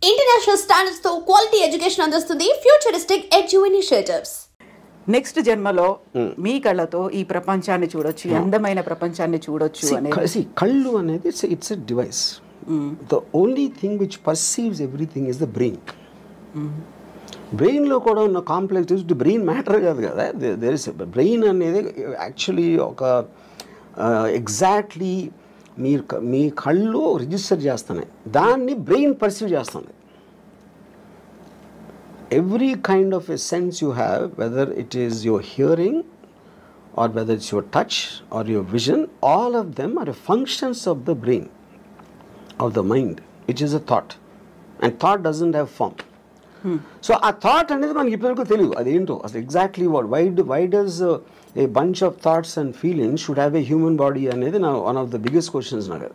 International standards తో quality education అందిస్తుంది futuristic edu initiatives. Next జన్మలో మీ కళ్ళతో ఈ ప్రపంచాన్ని చూడొచ్చు, అందమైన ప్రపంచాన్ని చూడొచ్చు అనేది. కళ్ళు అనేది it's a device. The only thing which perceives everything is the brain. బ్రెయిన్లో కూడా ఉన్న కాంప్లెక్స్ బ్రెయిన్ మ్యాటర్ కాదు కదా. దేర్ ఇస్ బ్రెయిన్ అనేది యాక్చువల్లీ ఒక ఎగ్జాక్ట్లీ మీ కళ్ళు రిజిస్టర్ చేస్తున్నాయి, దాన్ని బ్రెయిన్ పర్సీవ్ చేస్తుంది. Every kind of a sense you have, whether it is your hearing or whether it's your touch or your vision, all of them are functions of the brain, of the mind, which is a thought, and thought doesn't have form. So a thought అనేది మనకి ఇప్పటివరకు తెలియదు అదేంటో అసలు exactly why does a bunch of thoughts and feelings should have a human body అనేది నా one of the biggest questions నాకు.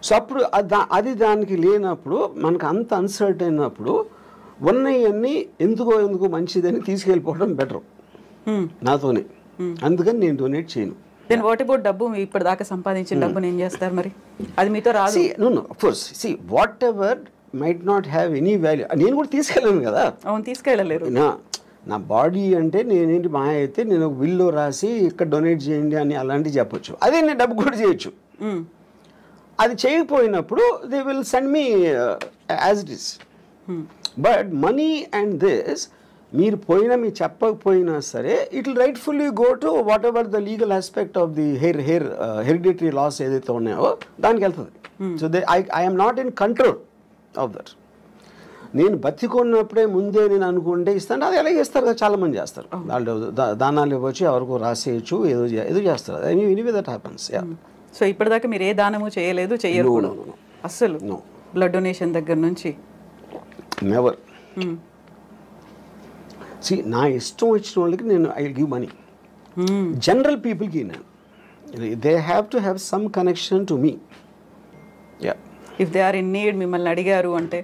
So అప్పుడు అది దానికి లేనప్పుడు మనకు అంత అన్సర్టైన్ అయినప్పుడు ఉన్నవన్నీ ఎందుకో మంచిదని తీసుకెళ్ళిపోవడం బెటర్ నాతోనే. అందుకని నేను డొనేట్ చేయను. దెన్ వాట్ అబౌట్ డబ్బు? ఇప్పటిదాకా సంపాదించిన డబ్బుని ఏం చేస్తారు మరి? అది మీతో రాదు. No of course whatever might not have any value. నేను కూడా తీసుకెళ్ళాను కదా. అవును, తీసుకెళ్ళలేరు. నా బాడీ అంటే నేనేంటి మా అయితే నేను ఒక విల్లో రాసి ఇక్కడ డొనేట్ చేయండి అని అలాంటివి చెప్పొచ్చు. అదే నేను డబ్బు కూడా చేయొచ్చు. అది చేయకపోయినప్పుడు they will send me as it is. But money and this మీరు పోయినా మీరు చెప్పకపోయినా సరే it will rightfully go to whatever the legal aspect of the hereditary laws ఏదైతే ఉన్నాయో దానికి వెళ్తుంది. So I'm not in control of that. నేను బతికున్నప్పుడే ముందే నేను అనుకుంటే ఇస్తాను, అది ఎలాగే ఇస్తారు కదా, చాలామంది చేస్తారు. వాళ్ళు దానాలు ఇవ్వచ్చు, ఎవరికో రాసేయచ్చు, ఏదో చేస్తారు. Anyway that happens. సో ఇప్పటిదాకా మీరు ఏ దానము చేయలేదు, చెయ్యరు అస్సలు? బ్లడ్ డొనేషన్ దగ్గర నుంచి నెవర్. నా ఇష్టం వచ్చిన వాళ్ళకి నేను I will give money. General పీపుల్కి నేను they have to have some connection to me. If they are in need మిమ్మల్ని అడిగారు అంటే,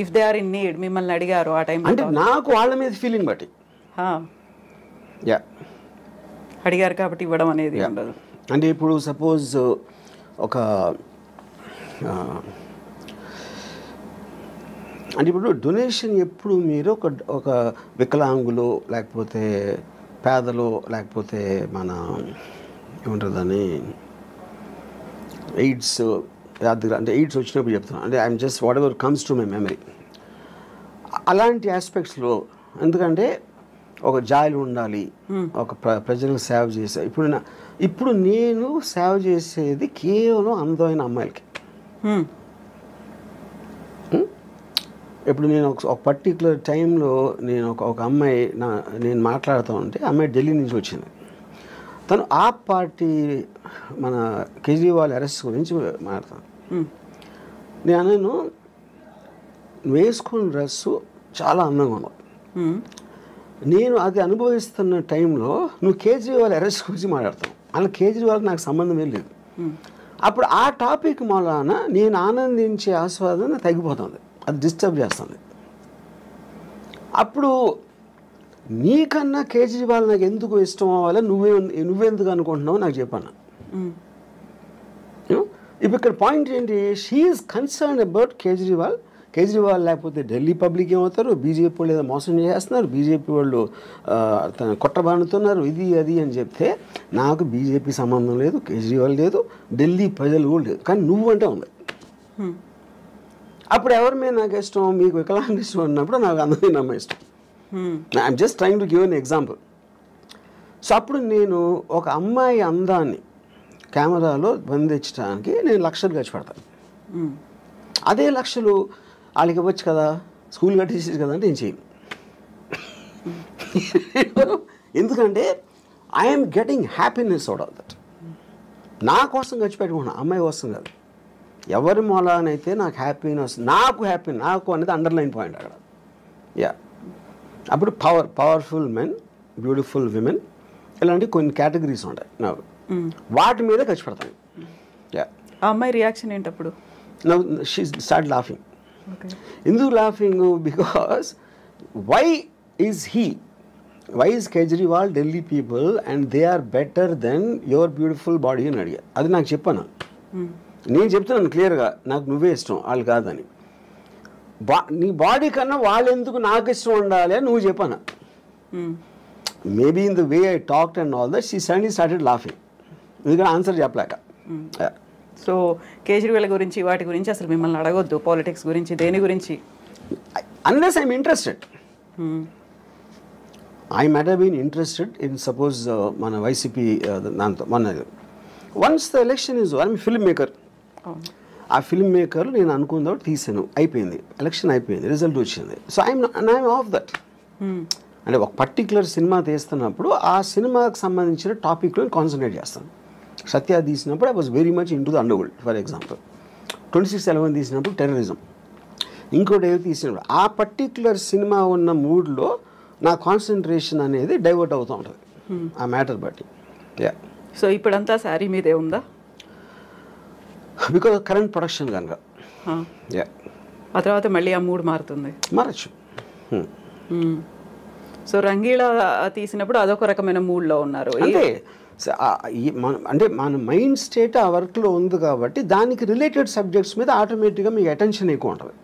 if they are in need మిమ్మల్ని అడిగారు ఆ టైం అంటే నాకు వాళ్ళ మీద ఫీలింగ్ బట్టి అడిగారు కాబట్టి ఇవ్వడం అనేది ఉండదు. అంటే ఇప్పుడు సపోజ్ ఒక అంటే ఇప్పుడు డొనేషన్ ఎప్పుడు మీరు ఒక వికలాంగులు లేకపోతే పేదలు లేకపోతే మన ఏమంటారు దాన్ని ఎయిడ్స్ అంటే ఎయిడ్స్ వచ్చినప్పుడు చెప్తున్నాను. అంటే I'm just what ever comes to my memory. అలాంటి ఆస్పెక్ట్స్లో ఎందుకంటే ఒక జాలి ఉండాలి, ఒక ప్రజలకు సేవ చేసే. ఇప్పుడు నేను సేవ చేసేది కేవలం అందమైన అమ్మాయిలకి. ఇప్పుడు నేను ఒక పర్టికులర్ టైంలో నేను ఒక అమ్మాయి నేను మాట్లాడుతూ ఉంటే అమ్మాయి ఢిల్లీ నుంచి వచ్చింది. తను ఆ పార్టీ మన కేజ్రీవాల్ అరెస్ట్ గురించి మాట్లాడతాను. నేను వేసుకున్న డ్రెస్సు చాలా అందంగా ఉన్నావు, నేను అది అనుభవిస్తున్న టైంలో నువ్వు కేజ్రీవాల్ అరెస్ట్ గురించి మాట్లాడతావు. అలా కేజ్రీవాల్కి నాకు సంబంధమే లేదు. అప్పుడు ఆ టాపిక్ మూలాన నేను ఆనందించే ఆస్వాదన తగ్గిపోతుంది, అది డిస్టర్బ్ చేస్తుంది. అప్పుడు నీకన్నా కేజ్రీవాల్ నాకు ఎందుకు ఇష్టం అవ్వాలి, నువ్వెందుకు అనుకుంటున్నావు నాకు చెప్పాను. ఇప్పుడు ఇక్కడ పాయింట్ ఏంటి, she is concern about Kejriwal లేకపోతే ఢిల్లీ పబ్లిక్ ఏమవుతారు, బీజేపీ వాళ్ళు ఏదో మోసం చేస్తున్నారు, బీజేపీ వాళ్ళు కొట్టబానుతున్నారు, ఇది అది అని చెప్తే నాకు బీజేపీ సంబంధం లేదు, కేజ్రీవాల్ లేదు, ఢిల్లీ ప్రజలు కూడా లేదు, కానీ నువ్వంటే ఉంది. అప్పుడు ఎవరి మీద నాకు ఇష్టం, మీకు వికలాంగ ఇష్టం అన్నప్పుడు నాకు అందమైన అమ్మాయి ఇష్టం. I'm just trying to give an example. So అప్పుడు నేను ఒక అమ్మాయి అందాన్ని కెమెరాలో బంధించడానికి నేను లక్షలు ఖర్చు పెడతాను. అదే లక్షలు వాళ్ళకి ఇవ్వచ్చు కదా, స్కూల్ కట్టేసేది కదా అంటే నేను చేయను. ఎందుకంటే I'm getting happiness out of that. నా కోసం ఖర్చు పెట్టుకున్నాను, అమ్మాయి కోసం కాదు. ఎవరి మూలానైతే నాకు హ్యాపీనెస్, నాకు అనేది అండర్లైన్ పాయింట్ అక్కడ. అప్పుడు పవర్ఫుల్ మెన్, బ్యూటిఫుల్ విమెన్, ఇలాంటి కొన్ని కేటగిరీస్ ఉంటాయి నాకు, వాటి మీద ఖర్చు పెడతాను. ఆ అమ్మాయి రియాక్షన్ ఏంటప్పుడు? She start laughing. ఎందుకు laughing? Because why is Kejriwal Delhi people and they are better than your beautiful body అని అడిగారు. అది నాకు చెప్పాను. నేను చెప్తున్నాను క్లియర్గా, నాకు నువ్వే ఇష్టం వాళ్ళు కాదని. నీ బాడీ కన్నా వాళ్ళు ఎందుకు నాకు ఇష్టం ఉండాలి అని నువ్వు చెప్పాను. Maybe in the way I talked and all that she suddenly started laughing, ఎందుకంటే ఆన్సర్ చెప్పలేక. సో కేజ్రీవాల్ గురించి వాటి గురించి అసలు మిమ్మల్ని అడగొద్దు, పాలిటిక్స్ గురించి దేని గురించి, unless I'm interested. I might have been interested in suppose మన వైసీపీ దాంతో మన once the election is I'm film maker. ఆ ఫిల్మ్ మేకర్ నేను అనుకున్న తీసాను, అయిపోయింది, ఎలక్షన్ అయిపోయింది, రిజల్ట్ వచ్చింది. So I'm off that. అంటే ఒక పర్టికులర్ సినిమా తీస్తున్నప్పుడు ఆ సినిమాకి సంబంధించిన టాపిక్లో కాన్సన్ట్రేట్ చేస్తాను. సత్య తీసినప్పుడు I was very much in to the under world, for example. 26/11 తీసినప్పుడు టెర్రరిజం, ఇంకోటి ఏదో తీసినప్పుడు ఆ పర్టికులర్ సినిమా ఉన్న మూడ్లో నా కాన్సన్ట్రేషన్ అనేది డైవర్ట్ అవుతూ ఉంటుంది ఆ మ్యాటర్ బట్టి. సో ఇప్పుడంతా శారీ మీదే ఉందా? బికాజ్ కరెంట్ ప్రొడక్షన్ కనుక. ఆ తర్వాత మళ్ళీ ఆ మూడ్ మారుతుంది, మారచ్చు. సో రంగీలా తీసినప్పుడు అదొక రకమైన మూడ్లో ఉన్నారు. అంటే అంటే మన మైండ్ స్టేట్ ఆ వర్క్లో ఉంది కాబట్టి దానికి రిలేటెడ్ సబ్జెక్ట్స్ మీద ఆటోమేటిక్గా మీకు అటెన్షన్ ఎక్కువ ఉంటుంది.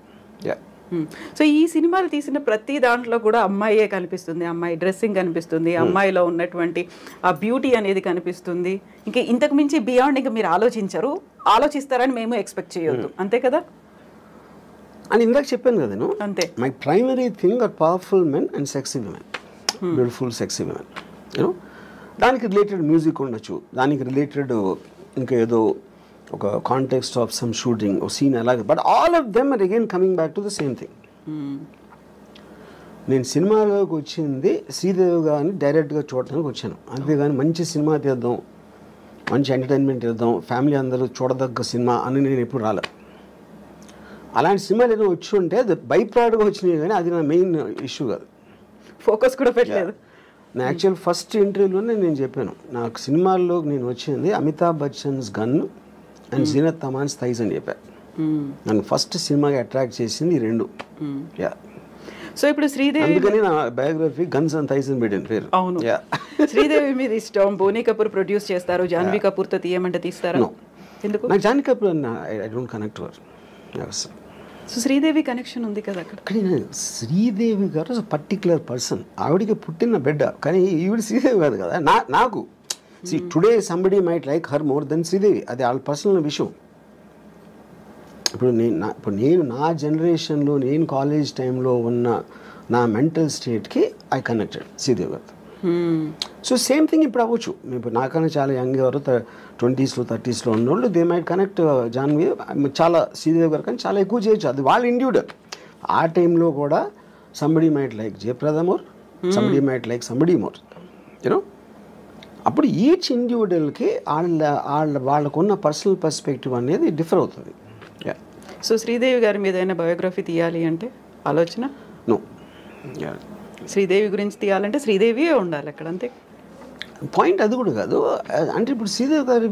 సో ఈ సినిమాలు తీసిన ప్రతి దాంట్లో కూడా అమ్మాయే కనిపిస్తుంది, అమ్మాయి డ్రెస్సింగ్ కనిపిస్తుంది, అమ్మాయిలో ఉన్నటువంటి ఆ బ్యూటీ అనేది కనిపిస్తుంది. ఇంకా ఇంతకు మించి బియాండ్ ఇంకా మీరు ఆలోచిస్తారని మేము ఎక్స్పెక్ట్ చేయొద్దు, అంతే కదా? అని ఇందాక చెప్పాను కదా నేను. అంతే. My primary thing are powerful men and sexy women, beautiful sexy women. You know దానికి రిలేటెడ్ మ్యూజిక్ ఉండొచ్చు, దానికి రిలేటెడ్ ఇంకా ఏదో ఒక కాంటెక్స్ట్ ఆఫ్ సమ్ షూటింగ్ ఒక సీన్ అలాగే, but all of them are again coming back to the same thing. నేను సినిమాలోకి వచ్చింది శ్రీదేవి గారిని డైరెక్ట్గా చూడటానికి వచ్చాను, అంతేగాని మంచి సినిమా తీద్దాం, మంచి ఎంటర్టైన్మెంట్ ఇద్దాం, ఫ్యామిలీ అందరూ చూడదగ్గ సినిమా అని నేను ఎప్పుడు రాలేదు. అలాంటి సినిమాలు ఏదో వచ్చి ఉంటే అది బై ప్రోడక్ట్గా వచ్చినాయి, కానీ అది నా మెయిన్ ఇష్యూ కాదు. ఫోకస్ కూడా పెట్టలేదు. నా యాక్చువల్ ఫస్ట్ ఇంటర్వ్యూలోనే నేను చెప్పాను, నాకు సినిమాల్లోకి నేను వచ్చింది Amitabh Bachchan's gun and Zeenat Aman's thighs అని చెప్పాను. నన్ను ఫస్ట్ సినిమాకి అట్రాక్ట్ చేసింది ఈ రెండు. సో ఇప్పుడు శ్రీదేవి, అందుకని నా బయోగ్రఫీ గన్స్ అండ్ థైస్ అని పెట్టాను పేరు. అవును. శ్రీదేవి మీద ఇష్టం, బోనీ కపూర్ ప్రొడ్యూస్ చేస్తారు, జాన్వీ కపూర్తో తీయమంటే తీస్తారా? ఎందుకు? నాకు Janhvi Kapoor I don't connect were. So Sridevi connection ఉంది కదా అక్కడ. కానీ శ్రీదేవి గారు పర్టికులర్ పర్సన్, ఆవిడికి పుట్టిన బిడ్డ, కానీ ఈవిడ శ్రీదేవి కాదు కదా. నాకు today somebody might like her more than Sridevi, అది వాళ్ళ పర్సనల్ విషయం. ఇప్పుడు నేను నా జనరేషన్లో నేను కాలేజ్ టైంలో ఉన్న నా మెంటల్ స్టేట్కి ఐ కనెక్టెడ్ శ్రీదేవి గారు. సో సేమ్ థింగ్ ఇప్పుడు అవ్వచ్చు. ఇప్పుడు నాకన్నా చాలా యంగ్ ఎవరు 20s, 30s ఉన్నోళ్ళు దే మైట్ కనెక్ట్ జాన్వీ, చాలా శ్రీదేవి గారు కానీ చాలా ఎక్కువ చేయొచ్చు, అది వాళ్ళ ఇండివిజువల్. ఆ టైంలో కూడా somebody might like Jayaprada more, somebody might like somebody more, you know. అప్పుడు ఈచ్ ఇండివిజువల్కి వాళ్ళకున్న పర్సనల్ పర్స్పెక్టివ్ అనేది డిఫర్ అవుతుంది. సో శ్రీదేవి గారి మీద ఏదైనా బయోగ్రఫీ తీయాలి అంటే ఆలోచన? నో. శ్రీదేవి గురించి తీయాలంటే శ్రీదేవియే ఉండాలి అక్కడ, అంతే. పాయింట్ అది కూడా కాదు. అంటే ఇప్పుడు శ్రీదేవి గారి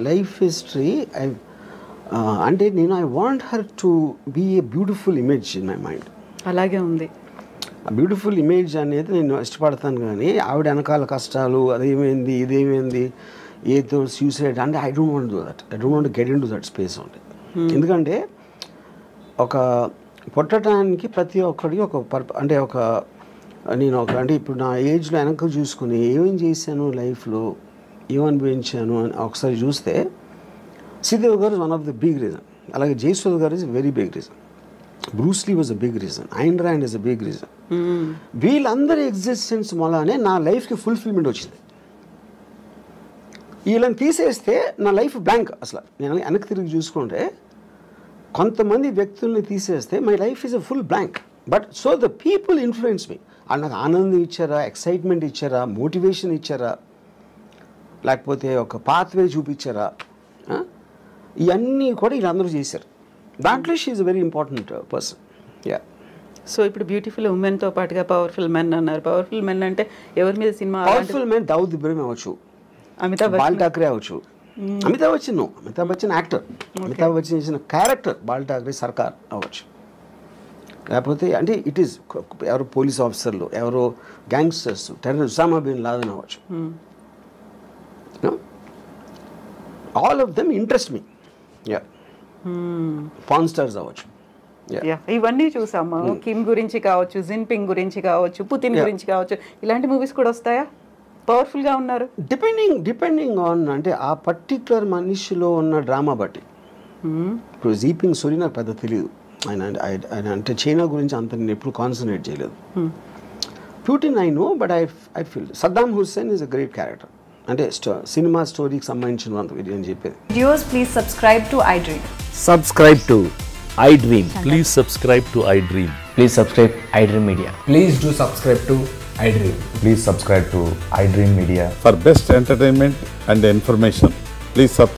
లైఫ్ హిస్టరీ అంటే నేను I want her to be a beautiful image in my mind. అలాగే ఉంది. ఆ బ్యూటిఫుల్ ఇమేజ్ అనేది నేను ఇష్టపడతాను, కానీ ఆవిడ వెనకాల కష్టాలు, అదేమైంది ఇదేమైంది ఏదో సూసైడ్ అంటే I don't want do that. I don't want get in to that space only. ఎందుకంటే ఒక పుట్టడానికి ప్రతి ఒక్కడికి ఒక అంటే అంటే ఇప్పుడు నా ఏజ్లో వెనక చూసుకుని ఏమేం చేశాను లైఫ్లో, ఏమనుభవించాను అని ఒకసారి చూస్తే Sridevi garu one of the big reason. అలాగే Jayasudha garu is very big reason. Bruce Lee was a big reason. Ayn Rand is a big reason. వీళ్ళందరి ఎగ్జిస్టెన్స్ వల్లనే నా లైఫ్కి ఫుల్ఫిల్మెంట్ వచ్చింది. వీళ్ళని తీసేస్తే నా లైఫ్ బ్లాంక్. అసలు నేను వెనక్కి తిరిగి చూసుకుంటే కొంతమంది వ్యక్తుల్ని తీసేస్తే my life is a full blank. But so the people influence me. వాళ్ళు నాకు ఆనందం ఇచ్చారా, ఎక్సైట్మెంట్ ఇచ్చారా, మోటివేషన్ ఇచ్చారా, లేకపోతే ఒక పాత్వే చూపించారా, ఇవన్నీ కూడా వీళ్ళందరూ చేశారు. దాంట్లో she is very important person. So ఇప్పుడు బ్యూటిఫుల్ ఉమెన్తో పాటుగా పవర్ఫుల్ మెన్ అన్నారు. పవర్ఫుల్ మెన్ అంటే ఎవరి మీద cinema? Powerful men Dawood Ibrahim అవ్వచ్చు, బాల్ ఠాక్రే అవ్వచ్చు. అమితాబ్ బచ్చన్ యాక్టర్, అమితాబ్ బచ్చన్ చేసిన క్యారెక్టర్ బాల్ ఠాక్రే సర్కార్ అవ్వచ్చు. లేకపోతే అంటే ఇట్ ఈస్ ఎవరో పోలీస్ ఆఫీసర్లు, ఎవరో గ్యాంగ్స్టర్స్, ఉసామా బిన్ లాదెన్ అవ్వచ్చు. All of them interest me. Yeah pan stars అవ్వచ్చు. ఇవన్నీ చూసాము. కిమ్ గురించి కావచ్చు, జిన్పింగ్ గురించి కావచ్చు, పుతిన్ గురించి కావచ్చు, ఇలాంటి మూవీస్ కూడా వస్తాయా? పవర్ఫుల్ గా ఉన్నారు. డిపెండింగ్ ఆన్ అంటే ఆ పర్టిక్యులర్ మనిషిలో ఉన్న డ్రామా బట్టి. ఇప్పుడు జీపింగ్ సూరి నాకు పెద్ద తెలియదు, ఆయన అంటే చైనా గురించి అంత నేను ఎప్పుడు కాన్సన్ట్రేట్ చేయలేదు. Putin I know, but I feel Saddam Hussain is a great character. అంటే సినిమా స్టోరీకి సంబంధించిన అని చెప్పేది. Viewers, please subscribe to iDream. Subscribe to iDream. Please subscribe to iDream. Please subscribe iDream Media. Please do subscribe to iDream. Please subscribe to iDream Media. For best entertainment and information, please subscribe